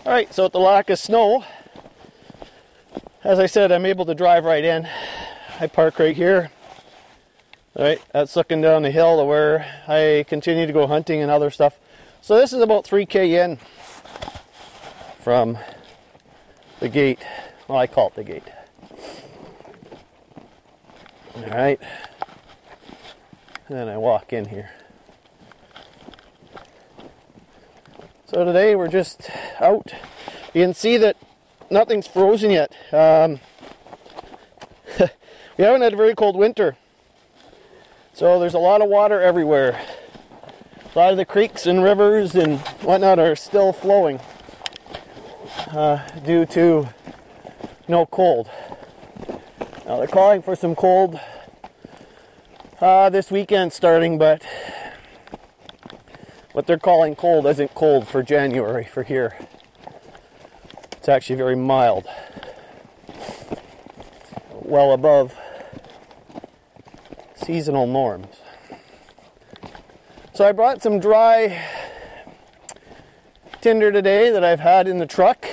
Alright, so with the lack of snow, as I said, I'm able to drive right in. I park right here. Alright, that's looking down the hill to where I continue to go hunting and other stuff. So this is about 3K in from the gate. Well, I call it the gate. Alright. And then I walk in here. So today we're just out. You can see that nothing's frozen yet. We haven't had a very cold winter. So there's a lot of water everywhere. A lot of the creeks and rivers and whatnot are still flowing due to no cold. Now they're calling for some cold this weekend starting, but what they're calling cold isn't cold for January for here. It's actually very mild. Well above seasonal norms. So I brought some dry tinder today that I've had in the truck.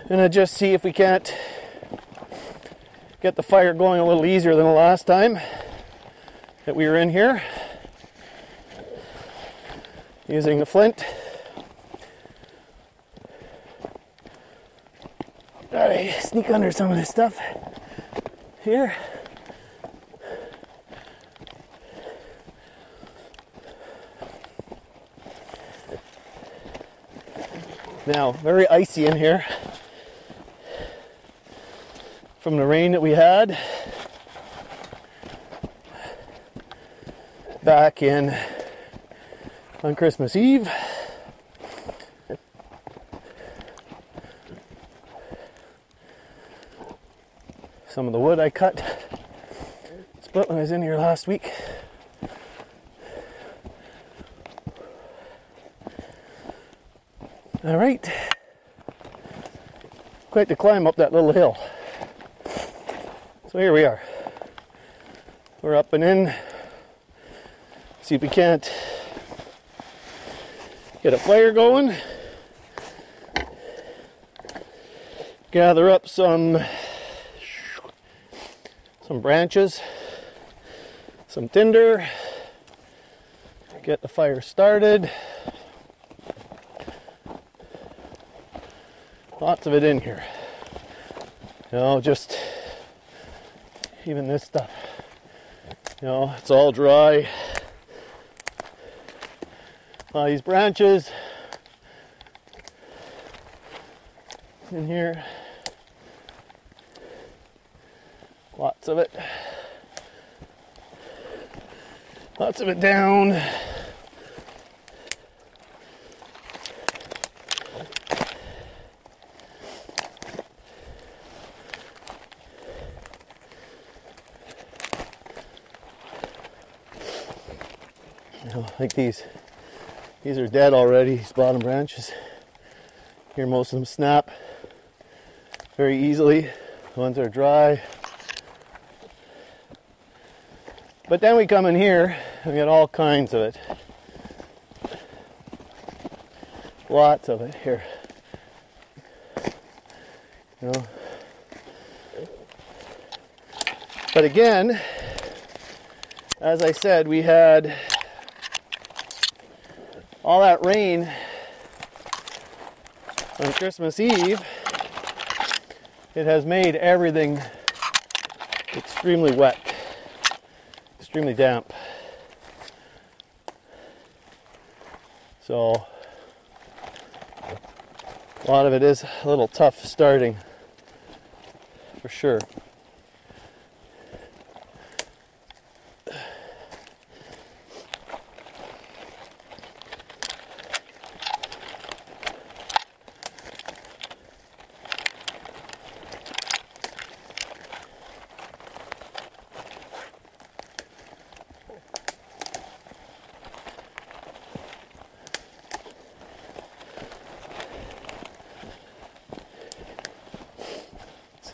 Gonna just see if we can't get the fire going a little easier than the last time that we were in here. Using the flint. Alright, sneak under some of this stuff here. Now, very icy in here from the rain that we had back in on Christmas Eve. Some of the wood I cut, split when I was in here last week. All right, quite the climb up that little hill. So here we are. We're up and in. See if we can't get a fire going. Gather up some branches, some tinder. Get the fire started. Lots of it in here. You know, just even this stuff. You know, it's all dry. These branches in here, lots of it down. You know, like these are dead already, these bottom branches. Here most of them snap very easily. The ones that are dry. But then we come in here and we get all kinds of it. Lots of it here. You know. But again, as I said, we had all that rain on Christmas Eve. It has made everything extremely wet, extremely damp. So a lot of it is a little tough starting, for sure.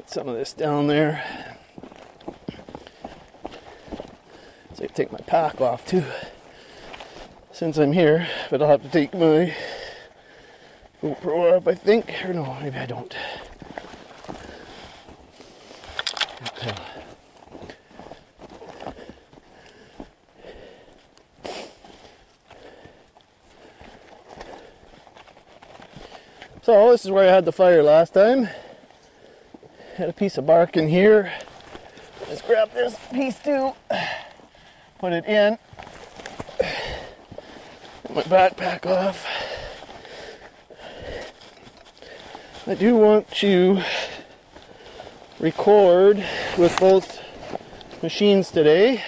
Some of this down there. So I take my pack off too, since I'm here. But I'll have to take my GoPro up, I think. Or no, maybe I don't. Okay. So this is where I had the fire last time. Had a piece of bark in here. Let's grab this piece too. Put it in. Get my backpack off. I do want to record with both machines today.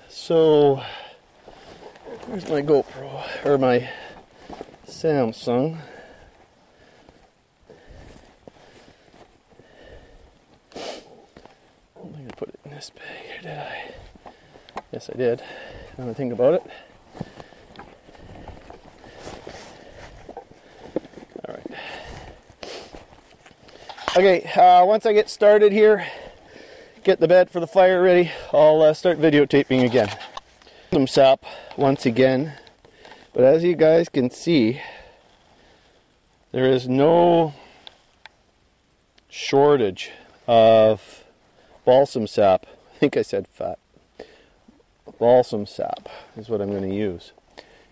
So, where's my GoPro, or my Samsung? I'm going to put it in this bag, or did I? Yes, I did. Now that I think about it. Alright. Okay, once I get started here, get the bed for the fire ready, I'll start videotaping again. Some sap once again, but as you guys can see, there is no shortage of balsam sap. I think I said fat. Balsam sap is what I'm going to use.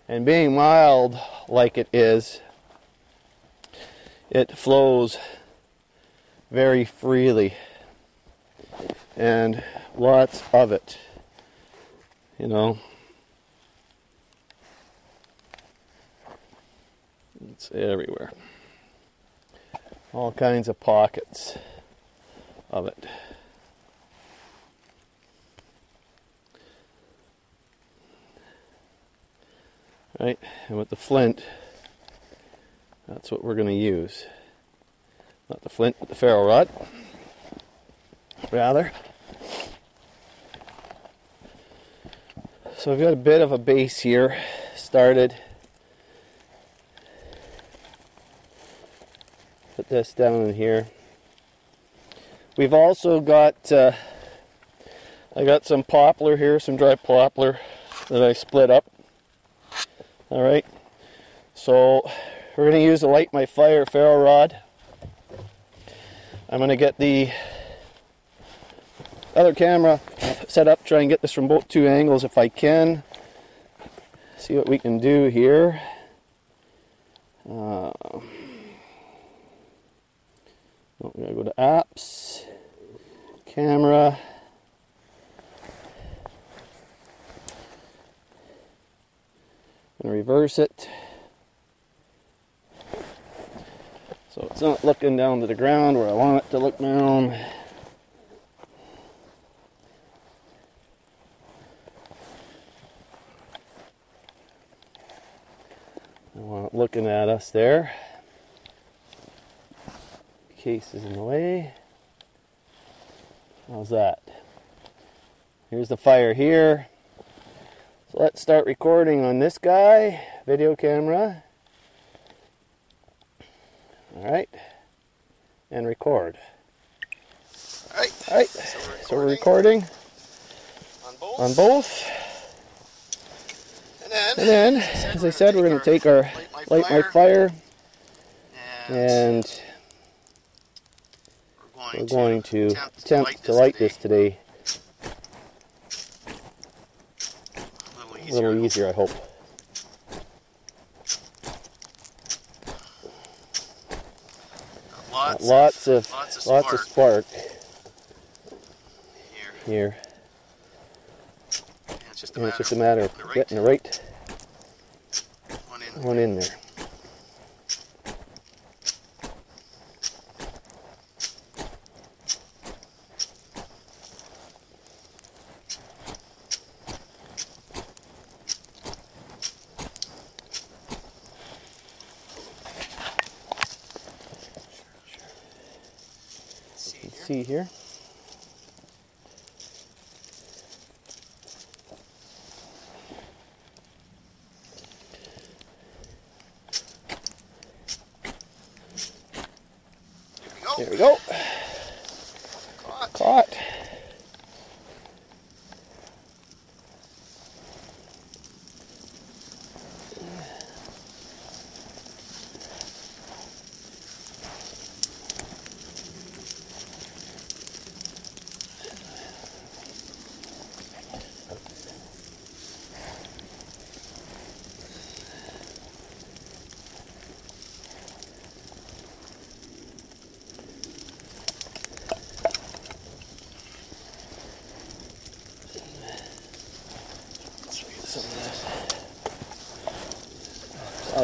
And being mild like it is, it flows very freely. And lots of it, you know. It's everywhere. All kinds of pockets of it. Right, and with the flint, that's what we're going to use. Not the flint, but the ferro rod. Rather. So I've got a bit of a base here started. Put this down in here. We've also got I got some poplar here, some dry poplar that I split up. Alright, so we're going to use to light my fire ferro rod. I'm going to get the other camera set up, try and get this from both two angles if I can. See what we can do here. Oh, we gotta go to apps, camera. And reverse it so it's not looking down to the ground where I want it to look down. I want it looking at us there. Case is in the way. How's that? Here's the fire here. So let's start recording on this guy, video camera. Alright, and record. Alright, so we're recording on both. And then, as I said, we're going to take our light my fire, and we're going to attempt to light this today. A little easier, I hope. Lots of spark here. And it's just a matter of getting the right one in there. See here. There we go. Caught.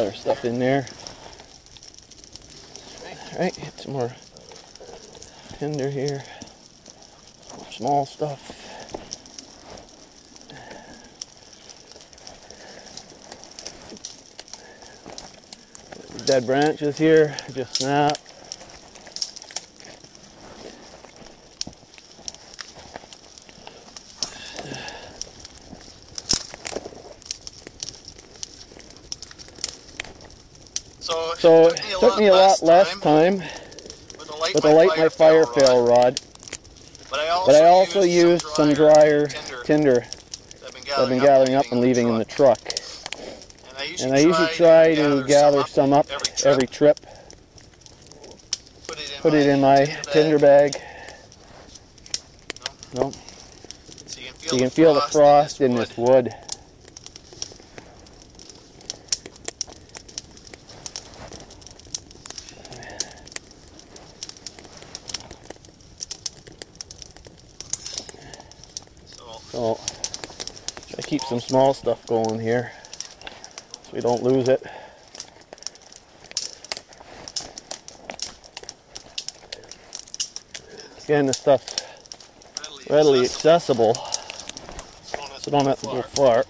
other stuff in there. Alright, get some more tinder here. More small stuff. Dead branches here, just snap. So it took me a lot less time with the light my fire fail rod, but I also used some drier tinder that I've been gathering up and leaving in the truck. And I usually try to gather some up every trip, put it in my tinder bag. No. So you can feel the frost in this wood. So I keep some small stuff going here so we don't lose it. Again, this stuff readily accessible, so don't have to go far.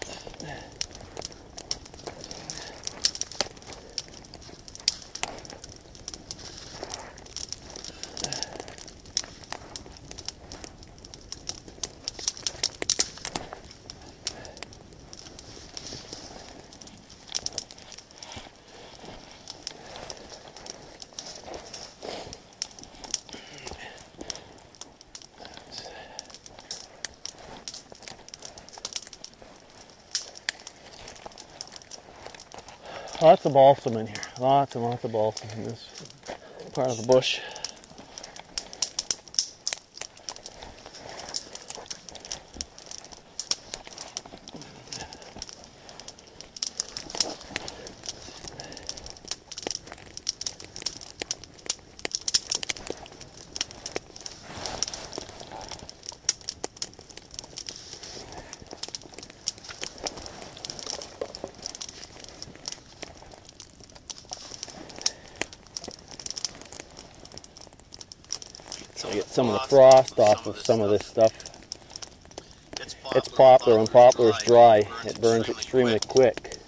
Lots of balsam in here. Lots and lots of balsam in this part of the bush. So get some of the frost off of some of this stuff. It's poplar. When poplar is dry, it burns extremely quick.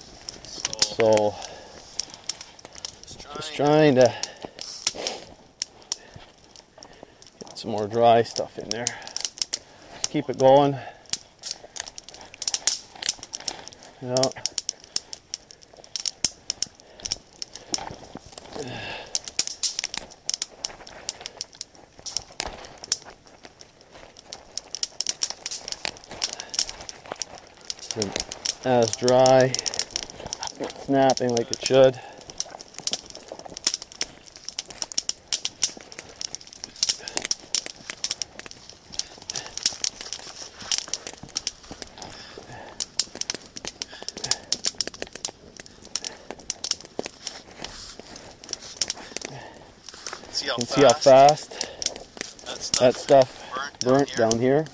So just trying to get some more dry stuff in there. Just keep it going. Yeah. As dry, snapping like it should. You can see how fast that stuff burnt down here.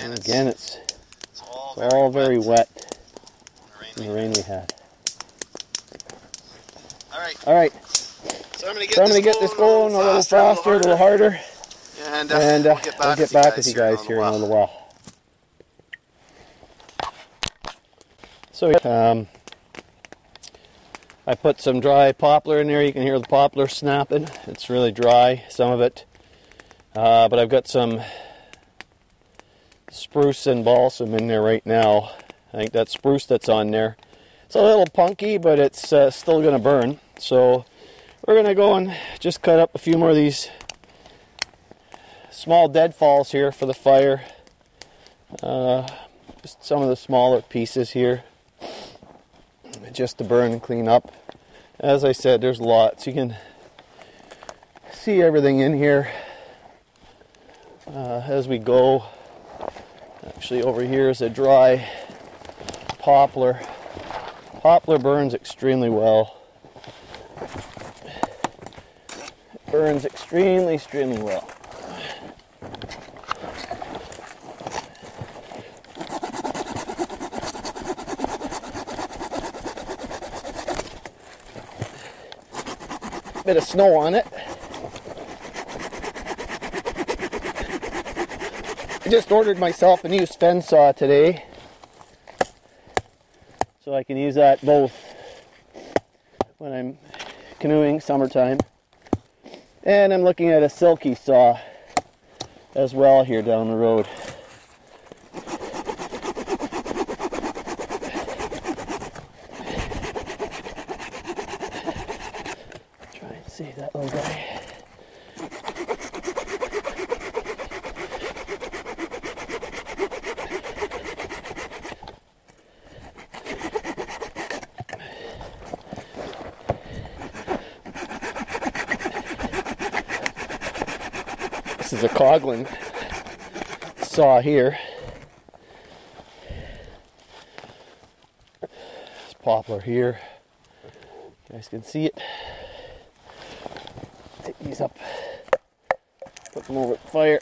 And again, it's all very wet in the rain we had. All right. So I'm going to get this going a little faster, a little harder, and I'll get back with you guys here in a little while. So I put some dry poplar in there. You can hear the poplar snapping. It's really dry, some of it, but I've got some spruce and balsam in there right now. I think that spruce that's on there, it's a little punky, but it's still going to burn. So we're going to go and just cut up a few more of these small deadfalls here for the fire. Just some of the smaller pieces here, just to burn and clean up. As I said, there's lots. You can see everything in here as we go. Actually, over here is a dry poplar. Poplar burns extremely well. burns extremely well. Bit of snow on it. I just ordered myself a new Sven saw today, so I can use that both when I'm canoeing summertime, and I'm looking at a Silky saw as well here down the road. Try and see that little guy. This is a Coghlan saw here. This poplar here. You guys can see it. Take these up, put them over the fire.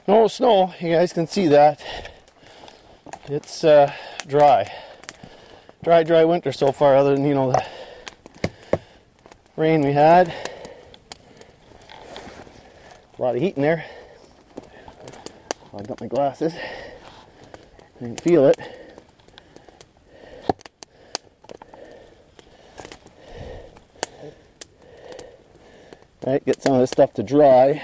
No snow, you guys can see that. It's dry. Dry winter so far, other than, the rain we had. A lot of heat in there. I got my glasses. I can feel it. Right, get some of this stuff to dry.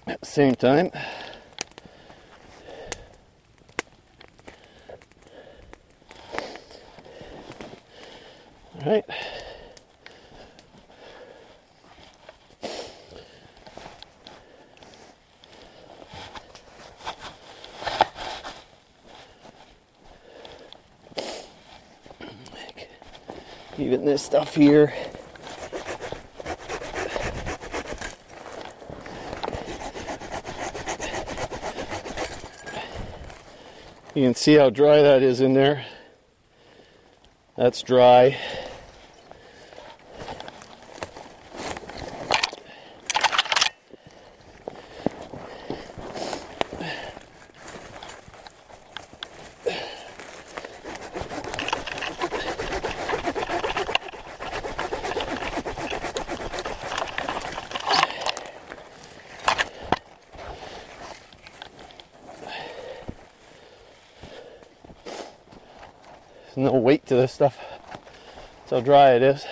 At the same time, all right. Even this stuff here. You can see how dry that is in there. That's dry. There's no weight to this stuff. That's how dry it is.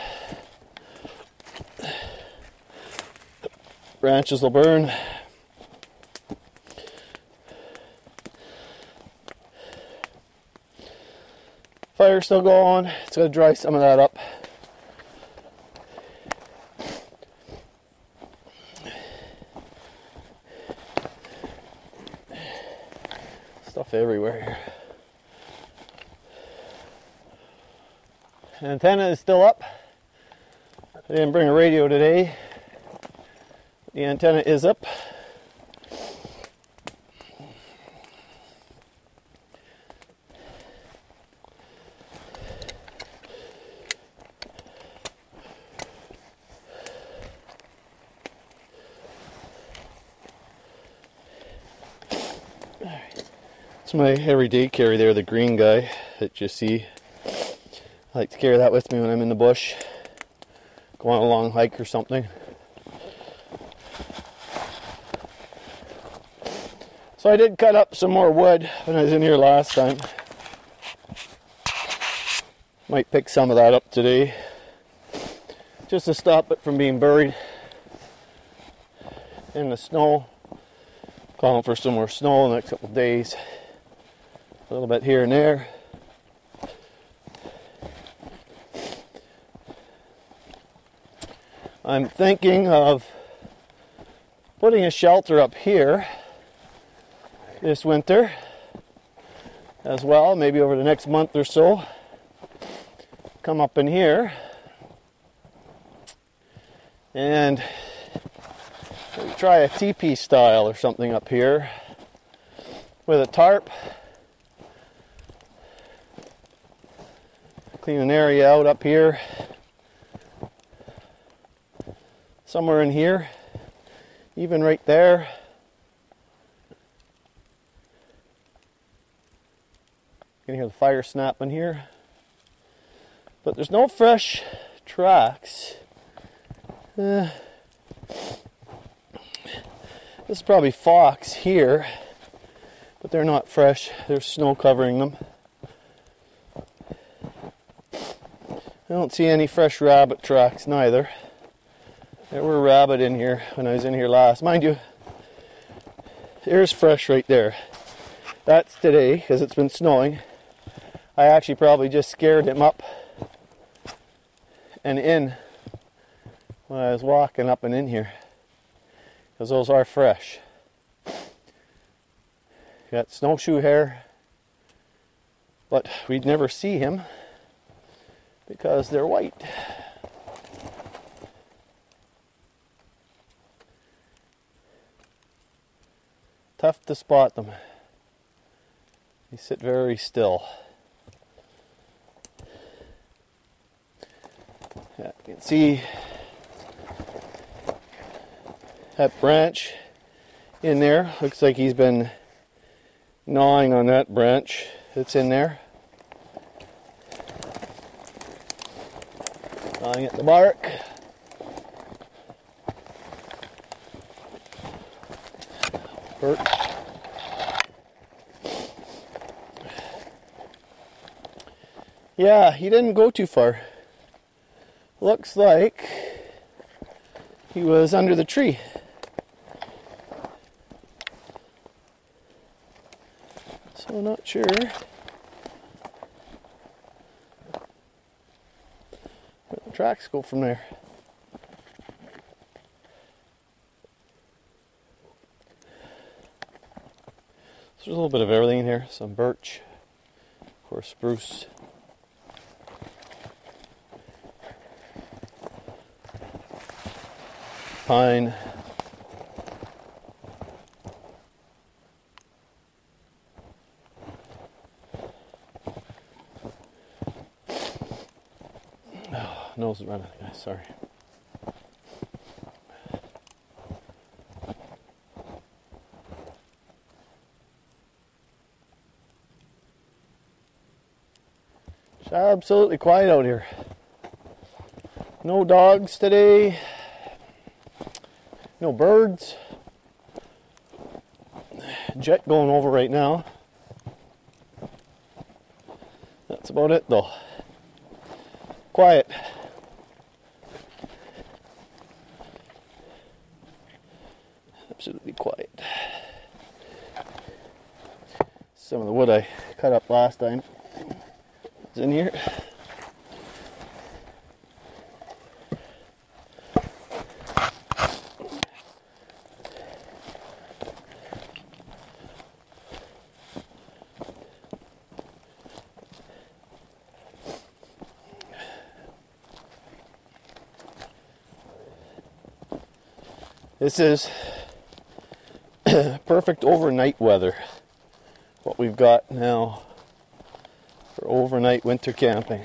Branches will burn. Fire's still going. It's going to dry some of that up. Stuff everywhere here. The antenna is still up. I didn't bring a radio today. The antenna is up. It's my everyday carry there, the green guy that you see. I like to carry that with me when I'm in the bush, go on a long hike or something. So I did cut up some more wood when I was in here last time. Might pick some of that up today, just to stop it from being buried in the snow. Calling for some more snow in the next couple of days. A little bit here and there. I'm thinking of putting a shelter up here this winter as well, maybe over the next month or so. Come up in here and maybe try a teepee style or something up here with a tarp. Clean an area out up here, somewhere in here, even right there. You can hear the fire snapping here. But there's no fresh tracks. This is probably fox here, but they're not fresh. There's snow covering them. I don't see any fresh rabbit tracks neither. There were rabbit in here when I was in here last. Mind you, there's fresh right there. That's today because it's been snowing. I actually probably just scared him up and in when I was walking up and in here, because those are fresh. Got snowshoe hare, but we'd never see him because they're white. Tough to spot them. They sit very still. Yeah, you can see that branch in there. Looks like he's been gnawing on that branch that's in there. Gnawing at the bark. Birch. Yeah, he didn't go too far. Looks like he was under the tree. So not sure. Where the tracks go from there. So there's a little bit of everything in here. Some birch, of course spruce. Pine. Oh, nose is running, guys, sorry. It's absolutely quiet out here. No dogs today. No birds. Jet going over right now. That's about it though. Quiet. Absolutely quiet. Some of the wood I cut up last time is in here. This is perfect overnight weather. What we've got now for overnight winter camping.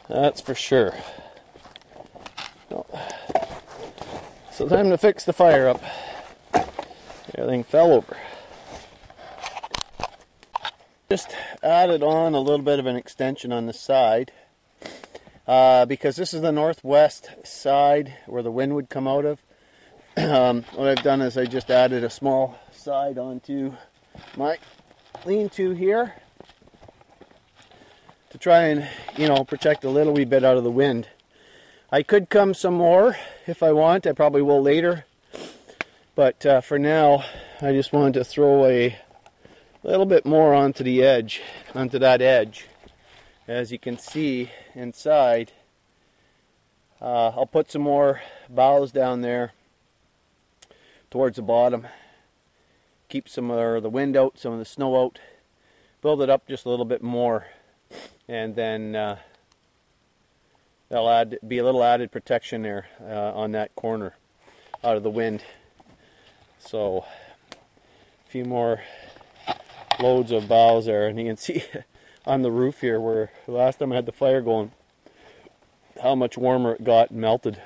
That's for sure. So time to fix the fire up. Everything fell over. Just added on a little bit of an extension on the side. Because this is the northwest side where the wind would come out of. What I've done is I just added a small side onto my lean-to here to try and, protect a little wee bit out of the wind. I could come some more if I want. I probably will later. But for now, I just wanted to throw a little bit more onto the edge, onto that edge. As you can see inside, I'll put some more boughs down there towards the bottom. Keep some of the wind out, some of the snow out. Build it up just a little bit more. And then that'll be a little added protection there on that corner out of the wind. So a few more loads of boughs there, and you can see on the roof here where last time I had the fire going how much warmer it got and melted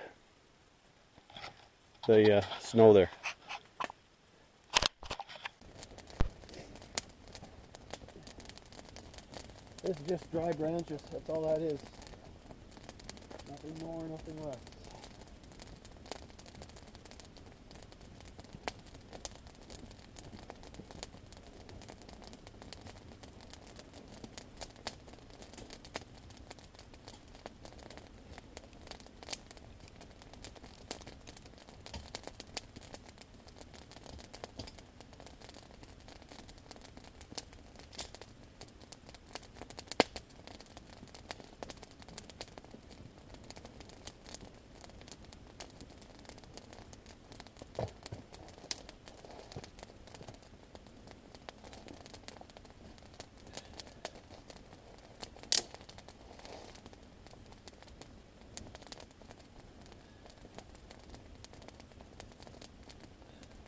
the snow there. This is just dry branches, that's all that is. Nothing more, nothing less.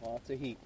Lots of heat.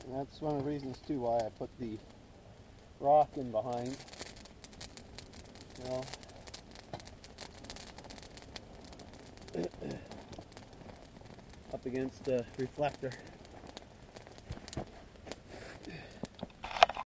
And that's one of the reasons too why I put the rock in behind. You know, up against the reflector.